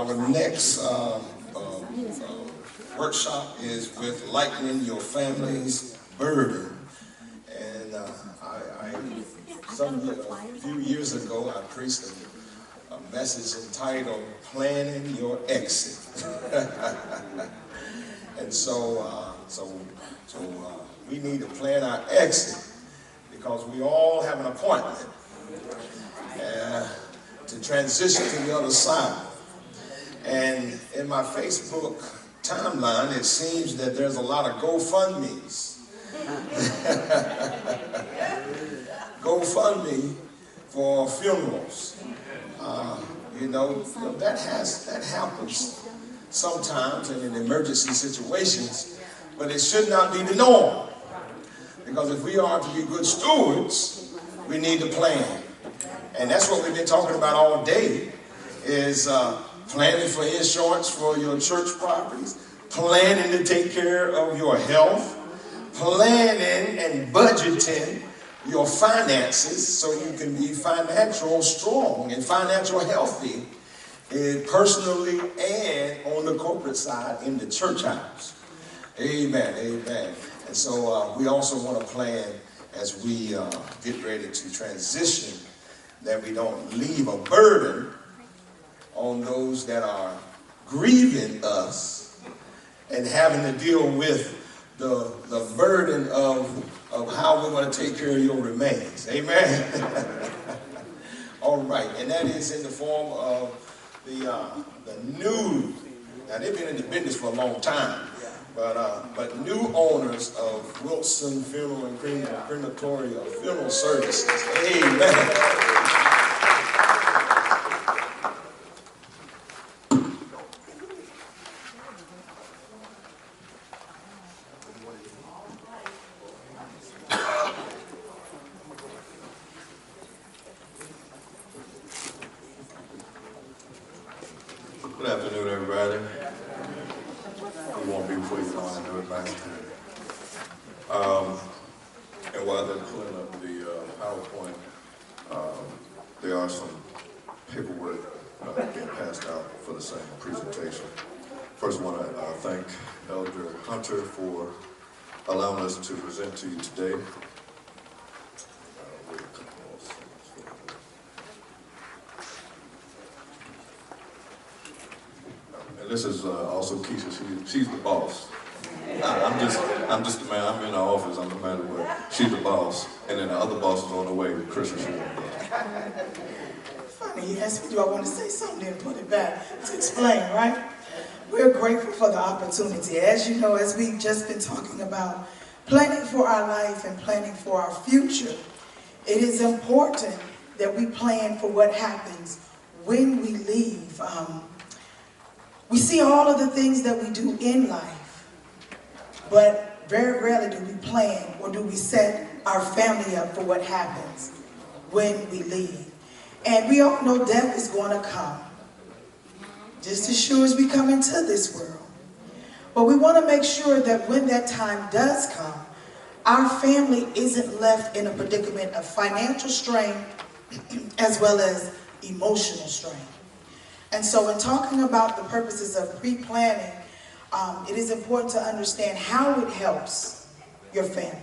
Our next workshop is with Lightening Your Family's Burden. And a few years ago, I preached a message entitled Planning Your Exit. And so we need to plan our exit because we all have an appointment to transition to the other side. And in my Facebook timeline, it seems that there's a lot of GoFundMes. GoFundMe for funerals. That happens sometimes and in emergency situations, but it should not be the norm. Because if we are to be good stewards, we need to plan. And that's what we've been talking about all day, is planning for insurance for your church properties, planning to take care of your health, planning and budgeting your finances so you can be financial strong and financial healthy, personally and on the corporate side in the church house. Amen, amen. And so we also want to plan as we get ready to transition that we don't leave a burden on those that are grieving us and having to deal with the burden of how we're going to take care of your remains. Amen. All right, and that is in the form of the new. Now they've been in the business for a long time, but new owners of Wilson Funeral and Crematory Funeral Services. Amen. Good afternoon, everybody. We won't be before you go into it, man. And while they're pulling up the PowerPoint, there are some paperwork being passed out for the same presentation. First, I want to thank Elder Hunter for allowing us to present to you today. And this is also Kesha. She's the boss. I'm just the man. I'm in the office. I'm the man of work. She's the boss, and then the other boss is on the way. Christian. Funny, you asked me, do I want to say something and put it back to explain, right? We're grateful for the opportunity. As you know, as we've just been talking about planning for our life and planning for our future, it is important that we plan for what happens when we leave. We see all of the things that we do in life, but very rarely do we plan or do we set our family up for what happens when we leave. And we all know death is going to come, just as sure as we come into this world. But we want to make sure that when that time does come, our family isn't left in a predicament of financial strain as well as emotional strain. And so in talking about the purposes of pre-planning, it is important to understand how it helps your family.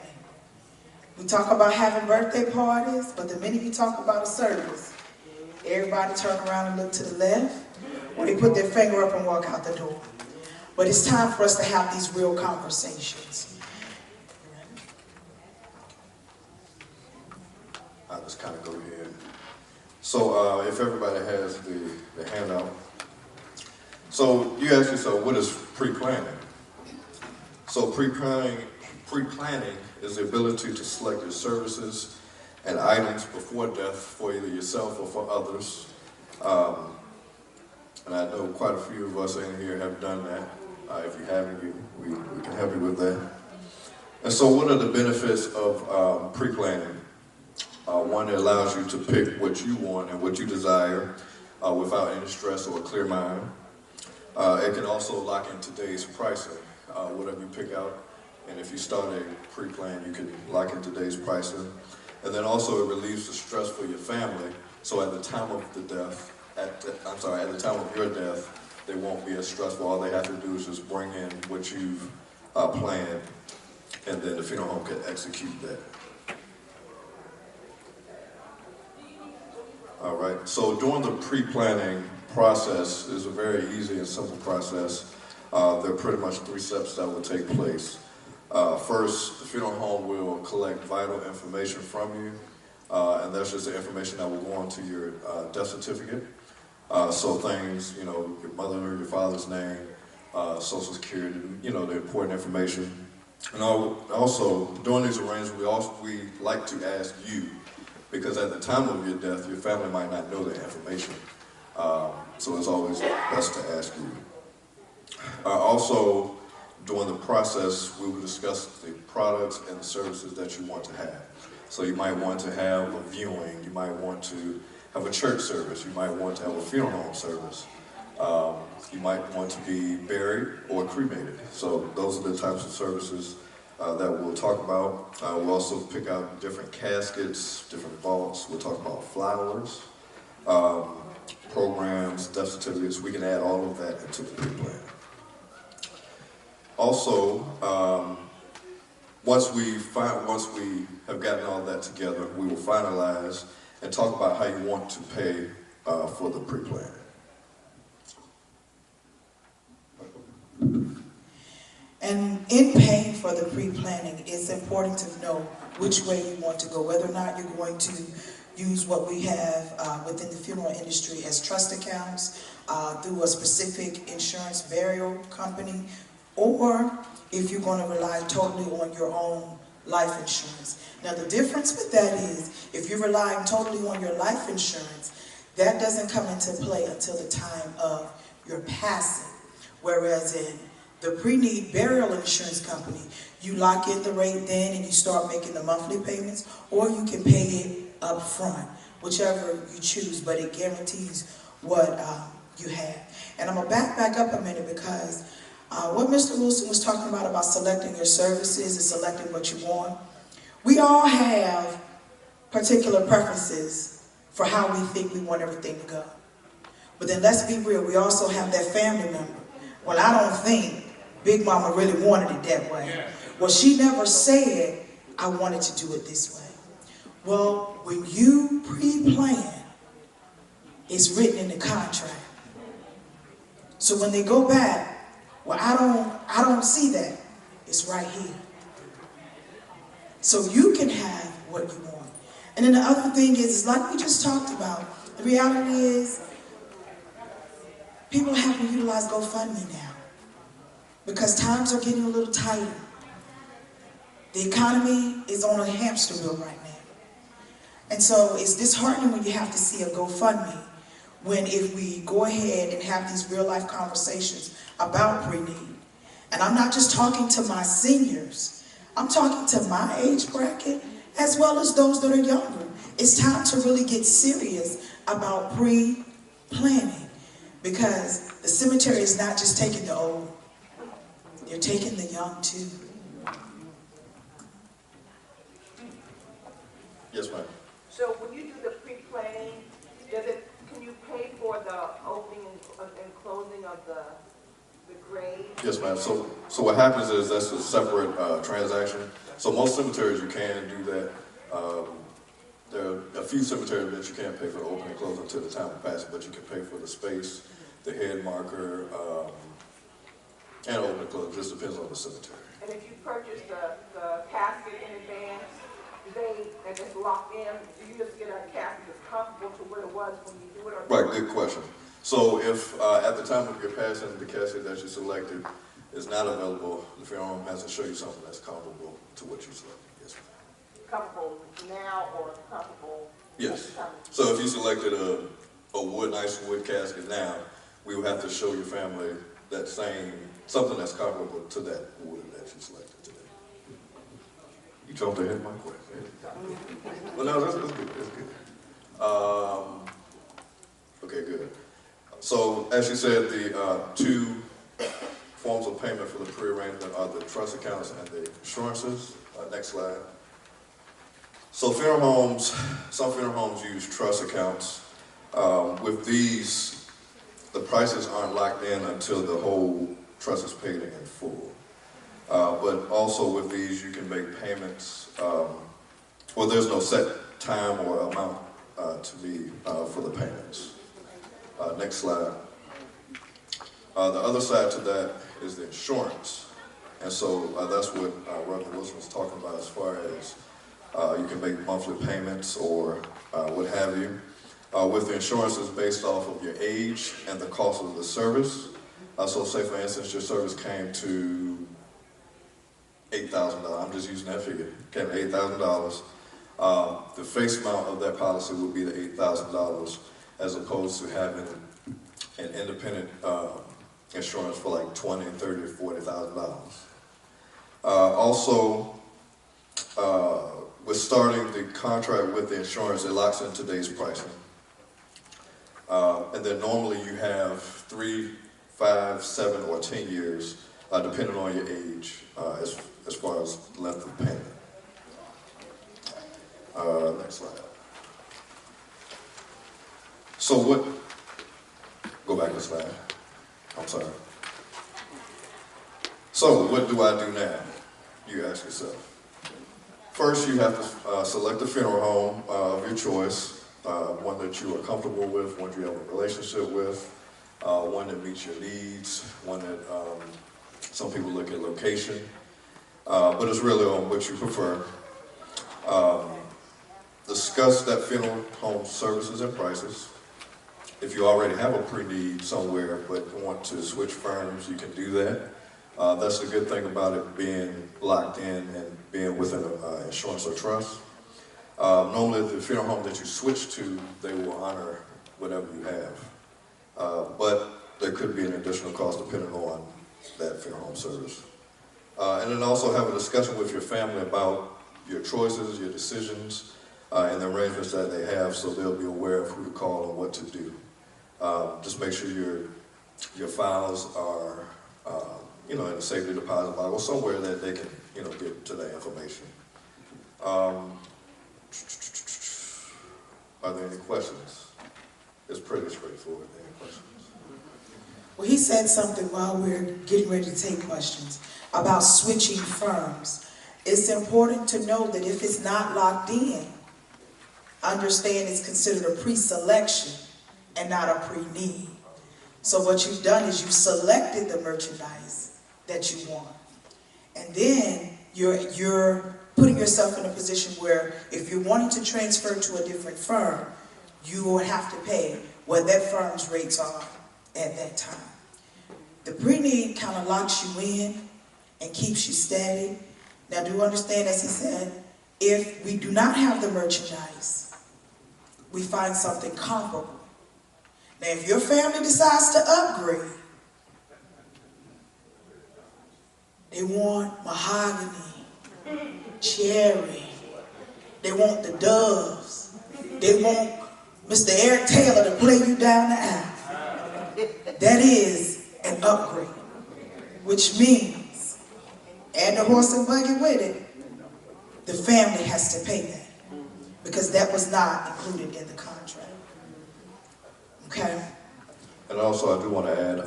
We talk about having birthday parties, but the minute you talk about a service, everybody turn around and look to the left, or they put their finger up and walk out the door. But it's time for us to have these real conversations. I'll just kind of go ahead. So if everybody has the handout. So you ask yourself, what is pre-planning? So pre-planning is the ability to select your services and items before death for either yourself or for others. And I know quite a few of us in here have done that. If you haven't, we can help you with that. And so what are the benefits of pre-planning? One, it allows you to pick what you want and what you desire without any stress or a clear mind. It can also lock in today's pricing, whatever you pick out. And if you start a pre-plan, you can lock in today's pricing. And then also it relieves the stress for your family. So at the time of the death, at the time of your death, they won't be as stressful. All they have to do is just bring in what you've planned, and then the funeral home can execute that. All right, so during the pre-planning process is a very easy and simple process. There are pretty much 3 steps that will take place. First, the funeral home will collect vital information from you, and that's just the information that will go onto your death certificate. So things, you know, your mother or your father's name, social security, you know, the important information. And also, during these arrangements, we like to ask you, because at the time of your death, your family might not know the information. So it's always best to ask you. Also, during the process, we will discuss the products and the services that you want to have. So you might want to have a viewing, you might want to have a church service, you might want to have a funeral home service. You might want to be buried or cremated. So those are the types of services that we'll talk about. We'll also pick out different caskets, different vaults. We'll talk about flowers, programs, death certificates. We can add all of that into the pre-plan. Also, once we have gotten all that together, we will finalize and talk about how you want to pay for the pre-plan. And in paying for the pre-planning, it's important to know which way you want to go, whether or not you're going to use what we have within the funeral industry as trust accounts through a specific insurance burial company, or if you're going to rely totally on your own life insurance. Now the difference with that is, if you're relying totally on your life insurance, that doesn't come into play until the time of your passing. Whereas in the pre-need burial insurance company, you lock in the rate then and you start making the monthly payments, or you can pay it up front, whichever you choose, but it guarantees what you have. And I'm going to back up a minute, because what Mr. Wilson was talking about selecting your services and selecting what you want, we all have particular preferences for how we think we want everything to go. But then let's be real, we also have that family member. Well, I don't think Big Mama really wanted it that way. Well, she never said, I wanted to do it this way. Well, when you pre-plan, it's written in the contract. So when they go back, well, I don't see that. It's right here. So you can have what you want. And then the other thing is, like we just talked about, the reality is, people have to utilize GoFundMe now, because times are getting a little tighter. The economy is on a hamster wheel right now. And so it's disheartening when you have to see a GoFundMe, when if we go ahead and have these real life conversations about pre-need. And I'm not just talking to my seniors, I'm talking to my age bracket, as well as those that are younger. It's time to really get serious about pre-planning, because the cemetery is not just taking the old, they're taking the young too. Yes, ma'am. So when you do the pre-planning, can you pay for the opening and closing of the grave? Yes, ma'am. So what happens is that's a separate transaction. So most cemeteries you can do that. There are a few cemeteries that you can't pay for the opening and closing until the time of passing, but you can pay for the space, the head marker, and open and close. It just depends on the cemetery. And if you purchase the casket in advance, and it's locked in, do you just get a casket that's comfortable to what it was when you do it? Or Right, good question. So if at the time of your passing, the casket that you selected is not available, the funeral home has to show you something that's comparable to what you selected. Yes, ma'am. comfortable now or comfortable? Yes. So if you selected a nice wood casket now, we would have to show your family that something that's comparable to that wood that you selected today. You jumped ahead of my question. Well, no, that's good. That's good. Okay, good. So, as you said, the two forms of payment for the pre-arrangement are the trust accounts and the insurances. Next slide. So, some funeral homes use trust accounts. With these, the prices aren't locked in until the whole trust is paid in full. But also with these, you can make payments. Well, there's no set time or amount to be for the payments. Next slide. The other side to that is the insurance. And so that's what Reverend Wilson was talking about as far as you can make monthly payments or what have you. With the insurance, it's based off of your age and the cost of the service. So say for instance, your service came to $8,000. I'm just using that figure. Came to $8,000. The face amount of that policy would be the $8,000 as opposed to having an independent insurance for like $20,000, $30,000, or $40,000. Also, with starting the contract with the insurance, it locks in today's pricing. And then normally you have 3, 5, 7, or 10 years, depending on your age, as far as length of payment. Next slide. So what, go back a slide. I'm sorry. So what do I do now? You ask yourself. First, you have to select a funeral home of your choice, one that you are comfortable with, one you have a relationship with, one that meets your needs, one that some people look at location, but it's really on what you prefer. Discuss that funeral home services and prices. If you already have a pre-need somewhere but want to switch firms, you can do that. That's the good thing about it being locked in and being within an insurance or trust. Normally the funeral home that you switch to, they will honor whatever you have. But there could be an additional cost depending on that funeral home service. And then also have a discussion with your family about your choices, your decisions, and the arrangements that they have so they'll be aware of who to call and what to do. Just make sure your files are in a safety deposit box or somewhere that they can get to that information. Are there any questions? It's pretty straightforward. Any questions? Well, he said something while we're getting ready to take questions about switching firms. It's important to know that if it's not locked in, understand it's considered a pre-selection and not a pre-need. So what you've done is you've selected the merchandise that you want. And then you're putting yourself in a position where if you're wanting to transfer to a different firm, you will have to pay what that firm's rates are at that time. The pre-need kind of locks you in and keeps you steady. Now do understand, as he said, if we do not have the merchandise, we find something comparable. Now if your family decides to upgrade, they want mahogany, cherry, they want the Doves, they want Mr. Eric Taylor to play you down the aisle. That is an upgrade, which means, and the horse and buggy with it, the family has to pay that because that was not included in the contract. Okay? And also I do want to add,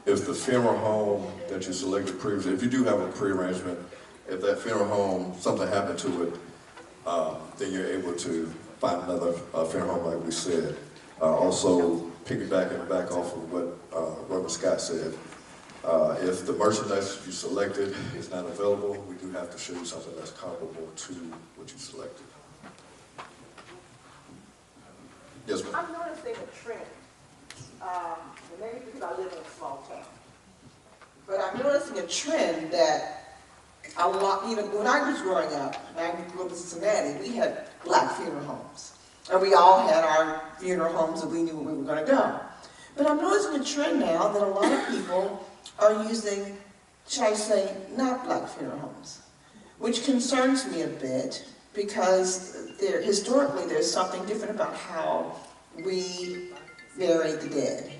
if the funeral home that you selected previously, if you do have a pre-arrangement, if that funeral home, something happened to it, then you're able to find another funeral home like we said. Also, piggybacking back off of what Reverend Scott said, if the merchandise you selected is not available, we do have to show you something that's comparable to what you selected. Yes, ma'am. I'm noticing a trend, and maybe because I live in a small town, but I'm noticing a trend that a lot, even when I was growing up, and I grew up in Cincinnati, we had black funeral homes. And we all had our funeral homes and we knew where we were going to go. But I'm noticing a trend now that a lot of people are using, shall I say, not black funeral homes, which concerns me a bit because historically there's something different about how we bury the dead.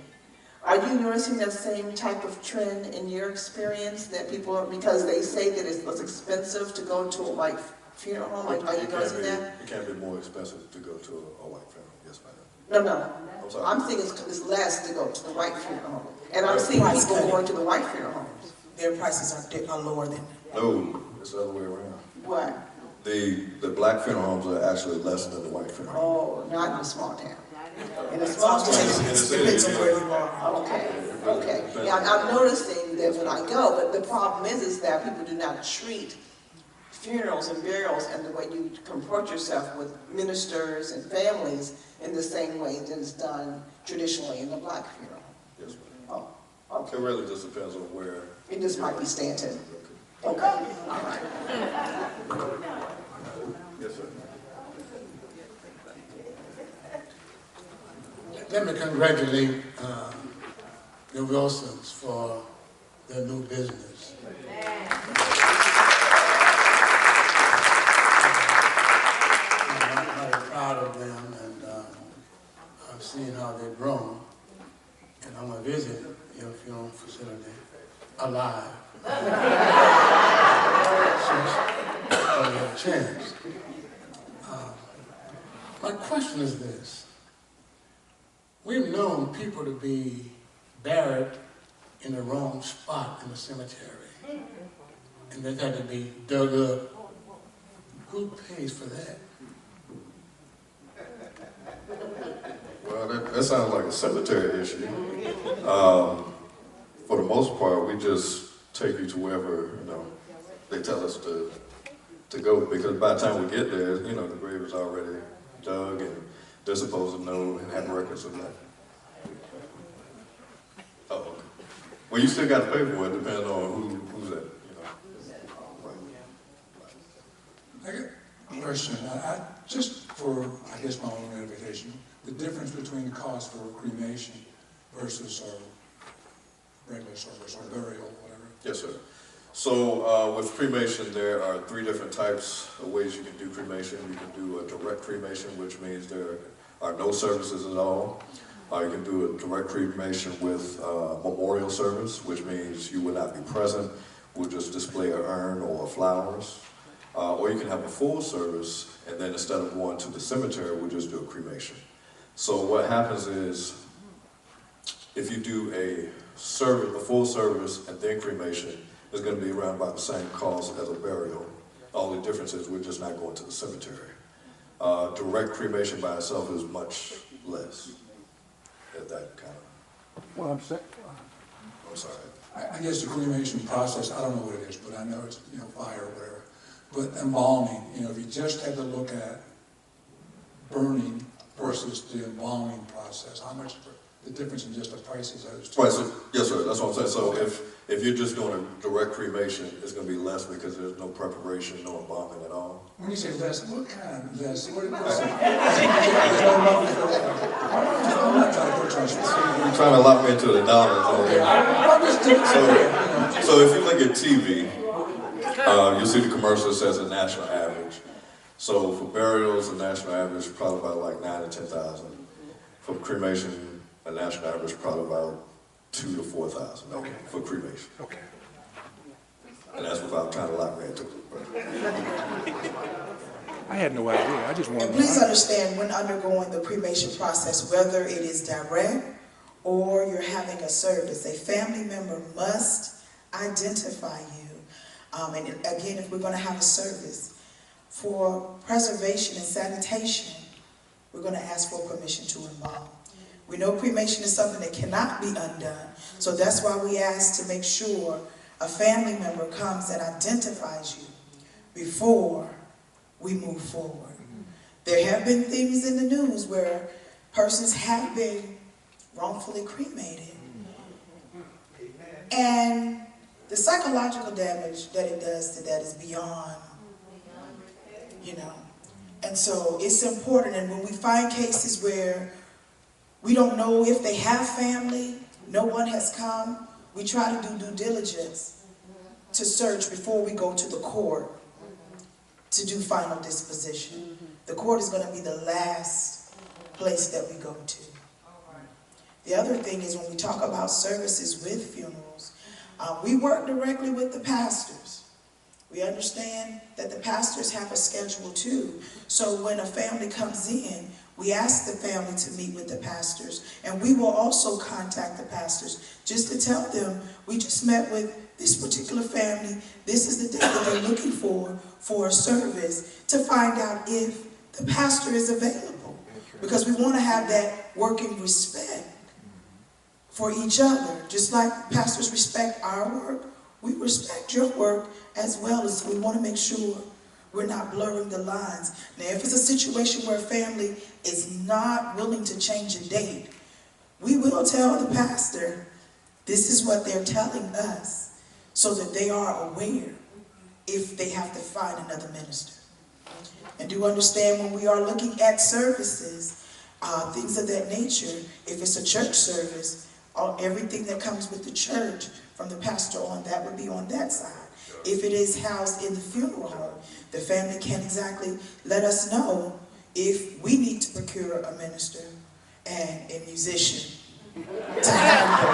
Are you noticing that same type of trend in your experience that people are, because they say that it's less expensive to go to a white funeral home? Are you noticing that? It can be more expensive to go to a white funeral, yes ma'am. No. I'm sorry. I'm thinking it's less to go to the white funeral home. And I'm seeing Price people cutting. going to the white funeral homes. Their prices are lower than that. No, it's the other way around. What? The black funeral homes are actually less than the white funeral homes. Oh, not in a small town. In a small town. It depends on where you are. Okay. Yeah, I'm noticing that when I go, but the problem is that people do not treat funerals and burials and the way you comport yourself with ministers and families in the same way that it's done traditionally in the black funeral. Yes, Oh, It okay. really just depends on where. It just might be Stanton. Okay, all right. Yes, sir. Let me congratulate the Wilsons for their new business. I'm very proud of them, and I've seen how they've grown. And I'm going to visit your funeral facility alive. Since I have a chance. My question is this. We've known people to be buried in the wrong spot in the cemetery, and they've had to be dug up. Who pays for that? Well, that sounds like a cemetery issue. For the most part, we just take you to wherever, they tell us to go, because by the time we get there, the grave is already dug and they're supposed to know and have records of that. Oh, okay. Well, you still got to pay for it, depending on who's that, I got a question. Just for, I guess, my own edification, the difference between the cost for cremation versus regular service or burial, whatever. Yes, sir. So with cremation, there are 3 different types of ways you can do cremation. You can do a direct cremation, which means there are no services at all. You can do a direct cremation with memorial service, which means you will not be present. We'll just display an urn or flowers. Or you can have a full service, and then instead of going to the cemetery, we'll just do a cremation. So what happens is, if you do a full service and then cremation, it's going to be around about the same cost as a burial. The only difference is we're just not going to the cemetery. Direct cremation by itself is much less at that kind of. Well, I'm sorry. I guess the cremation process, I don't know what it is, but I know it's, fire or whatever. But embalming, if you just had to look at burning versus the embalming process, how much the difference in just the prices of those two? Right. So yes, sir. That's what I'm saying. So if you're just doing a direct cremation, it's going to be less because there's no preparation, no embalming at all. When you say less, what kind of less? What is it? I'm not trying to put you on specific. You're trying to lock me into the dollars. So if you look at TV, you'll see the commercial that says a national average. So for burials, the national average is probably about like 9,000 to 10,000. For cremation, a national average is probably about 2,000 to 4,000 for cremation. Okay. And that's without trying to lock me into it. I had no idea. I just wanted And please understand, when undergoing the cremation process, whether it is direct or you're having a service, a family member must identify you. And again, if we're going to have a service for preservation and sanitation, we're going to ask for permission to embalm. We know cremation is something that cannot be undone, so that's why we ask to make sure a family member comes and identifies you before we move forward. There have been things in the news where persons have been wrongfully cremated. And the psychological damage that it does to that is beyond, And so it's important, and when we find cases where we don't know if they have family, no one has come, we try to do due diligence to search before we go to the court to do final disposition. The court is going to be the last place that we go to. The other thing is when we talk about services with funerals, we work directly with the pastors. We understand that the pastors have a schedule too. So when a family comes in, We ask the family to meet with the pastors, and we will also contact the pastors just to tell them, we just met with this particular family, this is the day that they're looking for a service, to find out if the pastor is available. Because we want to have that working respect for each other. Just like pastors respect our work, we respect your work as well, as we want to make sure we're not blurring the lines. Now, if it's a situation where a family is not willing to change a date, we will tell the pastor, this is what they're telling us, so that they are aware if they have to find another minister. And do understand, when we are looking at services, things of that nature, if it's a church service, everything that comes with the church, from the pastor on, that would be on that side. If it is housed in the funeral home, the family can exactly let us know if we need to procure a minister and a musician to handle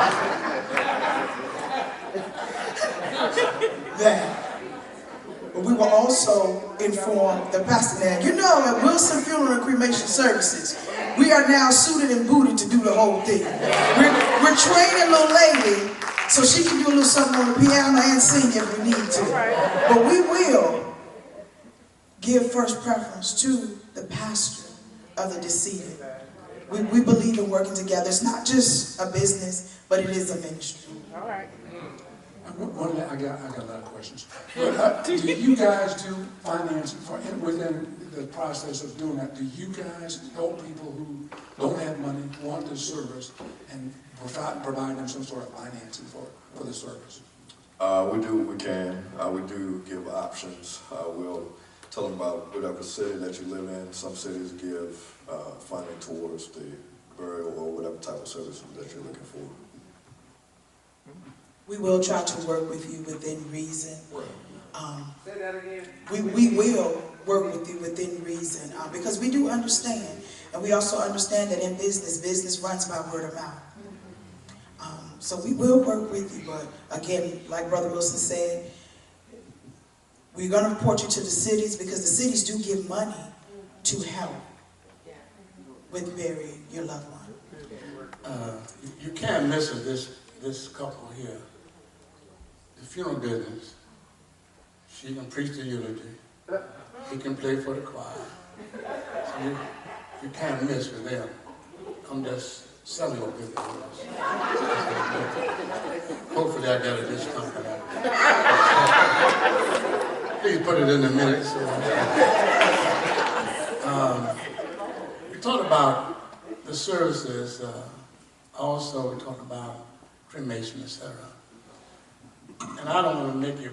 that. But we will also inform the pastor that, you know, at Wilson Funeral and Cremation Services, we are now suited and booted to do the whole thing. We're training a little lady so she can do a little something on the piano and sing if we need to. But we will give first preference to the pastor of the deceased. We believe in working together. It's not just a business, but it is a ministry. I got a lot of questions. Do you guys do financing within the process of doing that? Do you guys help people who don't have money, want this service, and provide them some sort of financing for the service? We do what we can. We do give options. We'll tell them about whatever city that you live in. Some cities give funding towards the burial or whatever type of services that you're looking for. We will try to work with you within reason. Say that again. We will work with you within reason, because we do understand, and we also understand that in business runs by word of mouth. So we will work with you, but again, like Brother Wilson said, we're going to report you to the cities, because the cities do give money to help with burying your loved one. You can't miss it, this couple here. The funeral business, she can preach the eulogy, he can play for the choir. So you can't miss with them. I'm just selling your business. Hopefully I got a discount for that. Please put it in the minutes. We talked about the services, also we talked about cremation, etc. And I don't want to make it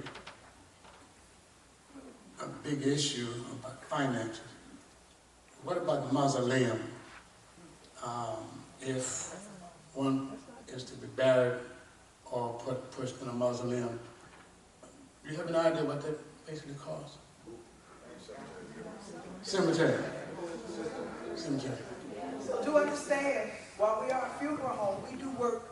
a big issue about finances. What about the mausoleum? If one is to be buried or pushed in a mausoleum, do you have an idea what that basically costs? Cemetery. So do understand, while we are a funeral home, we do work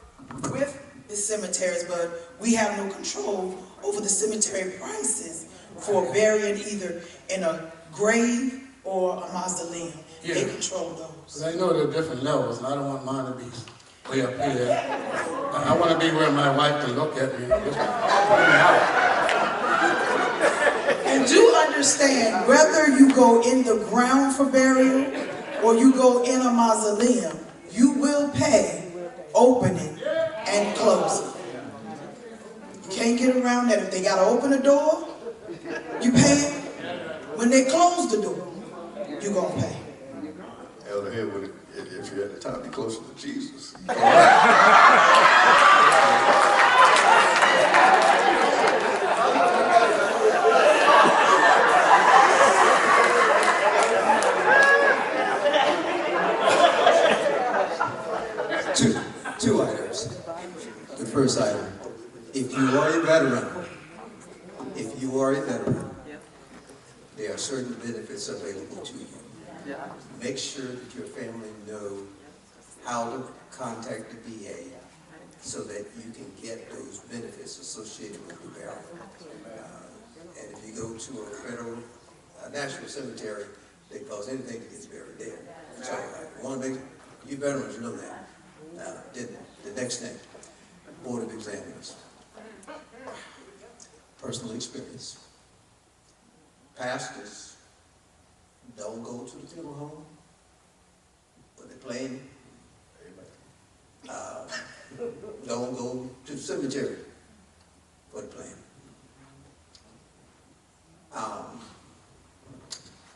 with the cemeteries, but we have no control over the cemetery prices for burying either in a grave or a mausoleum. Yeah. They control those. But I know there are different levels, and I don't want mine to be way up here. I want to be where my wife can look at me and just put me out. And do understand, whether you go in the ground for burial or you go in a mausoleum, you will pay opening and closing. You can't get around that. If they got to open a door, you pay it. When they close the door, you're going to pay. Elder Hedwig, if you're at the time, be closer to Jesus. Two items. The first item, if you are a veteran, there are certain benefits available to you. Make sure that your family know how to contact the VA so that you can get those benefits associated with the burial. And if you go to a federal national cemetery, because anything that gets buried there. So I want to make you veterans know that. Now, then the next thing, Board of Examiners. Personal experience. Pastors don't go to the funeral home, but they're playing. Don't go to the cemetery for the plan.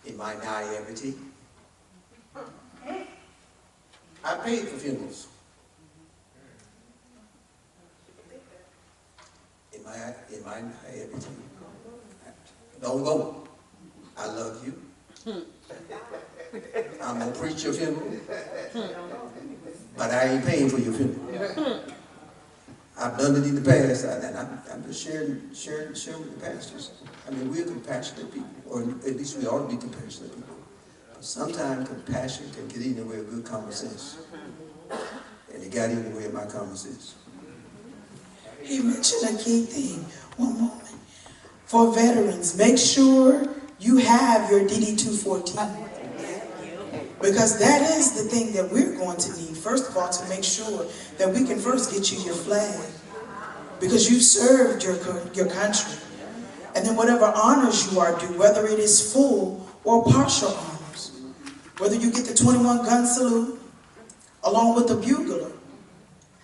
In my naivety, I paid for funerals. In my naivety, don't go. I love you. I'm gonna preach your funeral, but I ain't paying for your funeral. I've done it in the past, and I'm just sharing with the pastors. I mean, we're compassionate people, or at least we ought to be compassionate people. But sometimes compassion can get in the way of good common sense. And it got in the way of my common sense. He mentioned a key thing. One moment. For veterans, make sure you have your DD-214. Because that is the thing that we're going to need, first of all, to make sure that we can first get you your flag. Because you served your country. And then whatever honors you are due, whether it is full or partial honors, whether you get the 21 gun salute, along with the bugler,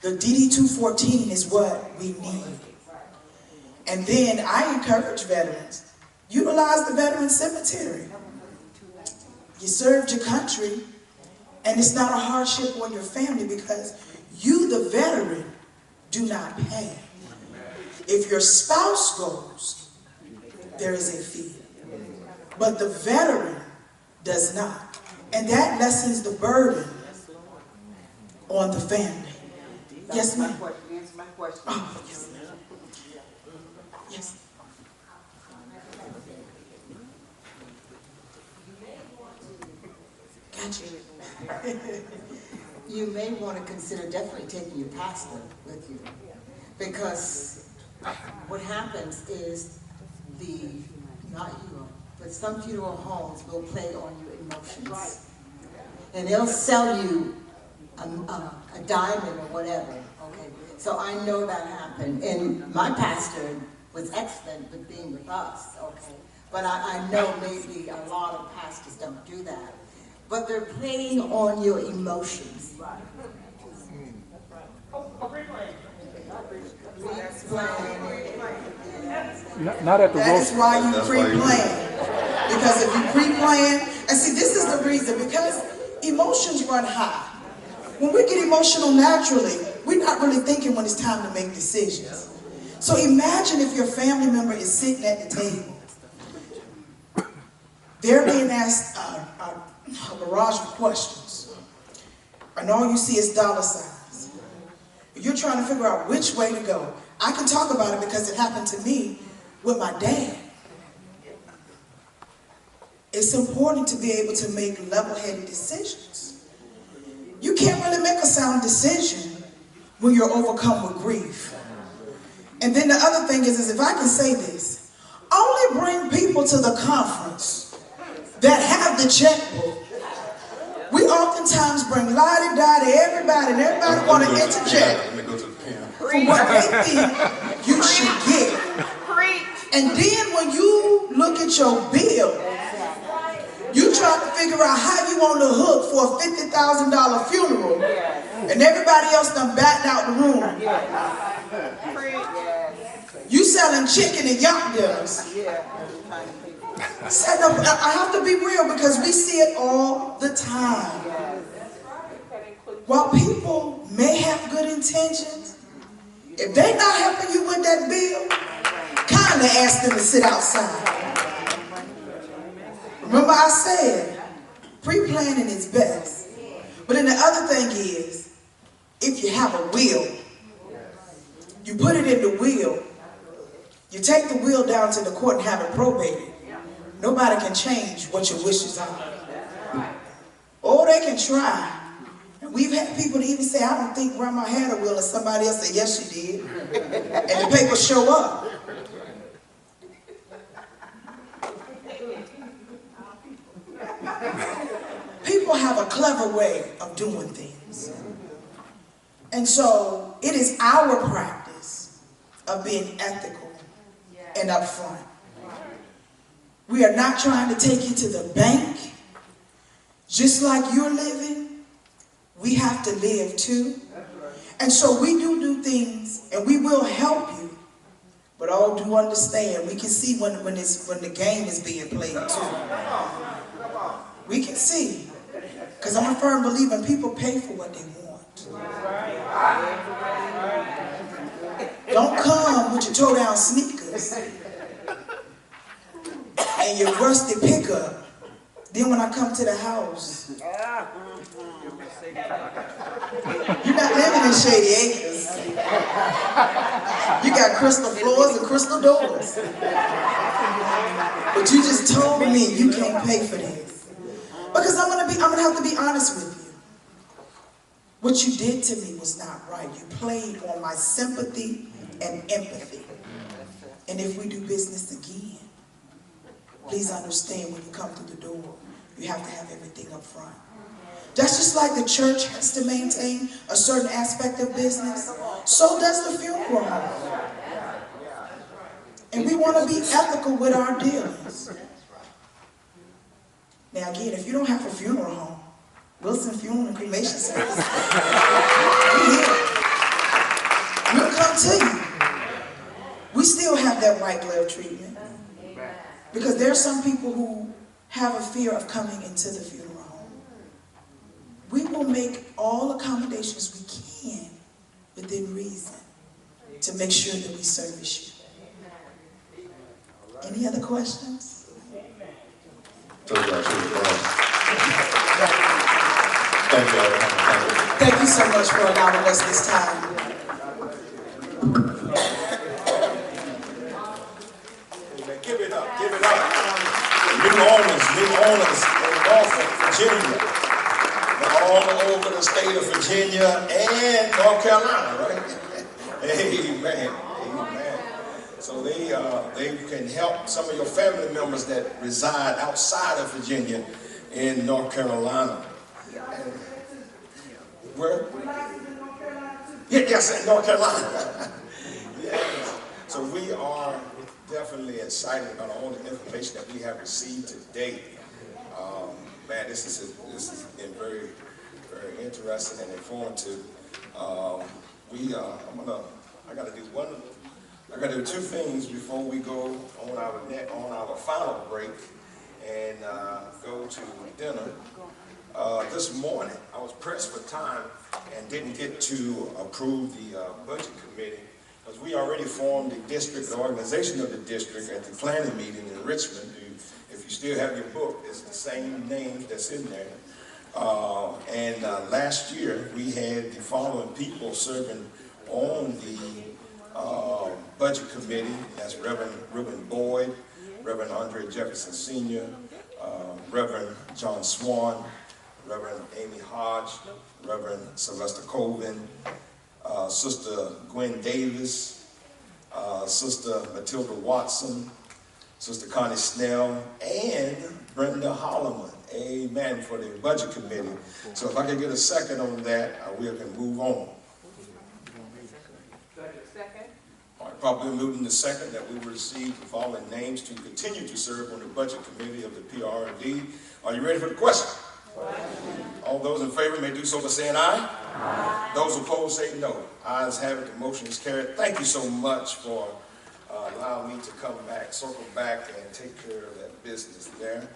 the DD-214 is what we need. And then I encourage veterans, utilize the Veteran Cemetery. You served your country, and it's not a hardship on your family because you, the veteran, do not pay. If your spouse goes, there is a fee. But the veteran does not. And that lessens the burden on the family. Yes, ma'am. Answer my question. Oh, yes, ma'am. Yes. Gotcha. You may want to consider definitely taking your pastor with you, because what happens is not you, but some funeral homes will play on your emotions, and they'll sell you a diamond or whatever. Okay, so I know that happened, and my pastor was excellent with being with us. Okay, but I know maybe a lot of pastors don't do that. But they're playing on your emotions. Not at the That is why you That's why you pre-plan. Because if you pre-plan, and see, this is the reason, because emotions run high. When we get emotional naturally, we're not really thinking when it's time to make decisions. So imagine if your family member is sitting at the table. They're being asked a barrage of questions, and all you see is dollar signs. You're trying to figure out which way to go. I can talk about it because it happened to me with my dad. It's important to be able to make level-headed decisions. You can't really make a sound decision when you're overcome with grief. And then the other thing is if I can say this, only bring people to the conference that have the checkbook. We oftentimes bring la-di-da to everybody, and everybody want to interject for what they think you should get. And then when you look at your bill, you try to figure out how you on the hook for a $50,000 funeral, and everybody else done backed out the room. You selling chicken and yacht dinners. I have to be real because we see it all the time. While people may have good intentions, if they're not helping you with that bill, kindly ask them to sit outside. Remember I said, pre-planning is best. But then the other thing is, if you have a will, you put it in the will, you take the will down to the court and have it probated. Nobody can change what your wishes are. Oh, they can try. And we've had people to even say, I don't think Grandma had a will, and somebody else say, yes, she did. And the papers show up. people have a clever way of doing things. And so it is our practice of being ethical and upfront. We are not trying to take you to the bank. Just like you're living, we have to live too. And so we do things, and we will help you. But all do understand, we can see when the game is being played too. We can see. Because I'm a firm believer people pay for what they want. Don't come with your toe-down sneakers and your rusty pickup. Then when I come to the house, you're not living in Shady Acres. You got crystal floors and crystal doors. But you just told me you can't pay for this. Because I'm gonna have to be honest with you. What you did to me was not right. You played on my sympathy and empathy. And if we do business again, please understand when you come through the door, you have to have everything up front. That's just like the church has to maintain a certain aspect of business. So does the funeral home. And we want to be ethical with our dealings. Now again, if you don't have a funeral home, Wilson Funeral and Cremation Service, we'll come to you. We still have that white glove treatment. Because there are some people who have a fear of coming into the funeral home. We will make all accommodations we can within reason to make sure that we service you. Any other questions? Thank you so much for allowing us this time. Give it up, give it up. New owners in Norfolk, Virginia. They're all over the state of Virginia and North Carolina, right? Amen, amen. So they can help some of your family members that reside outside of Virginia in North Carolina. Where? Yes, in North Carolina. Yes. So we are definitely excited about all the information that we have received today. Man, this has been very, very interesting and informative. I gotta do two things before we go on our final break and go to dinner. This morning, I was pressed for time and didn't get to approve the budget committee because we already formed the district, the organization of the district at the planning meeting in Richmond. If you still have your book, it's the same name that's in there. Last year, we had the following people serving on the budget committee. That's Reverend Reuben Boyd, Reverend Andre Jefferson Sr., Reverend John Swan, Reverend Amy Hodge, Reverend Sylvester Colvin, Sister Gwen Davis, Sister Matilda Watson, Sister Connie Snell, and Brenda Holloman. Amen, for the budget committee. So if I can get a second on that, we can move on. Second. All right, probably moving the second that we will receive the following names to continue to serve on the budget committee of the PRD. Are you ready for the question? All those in favor may do so by saying aye. Aye. Those opposed say no. Ayes have it, the motion is carried. Thank you so much for allowing me to come back, circle back, and take care of that business there.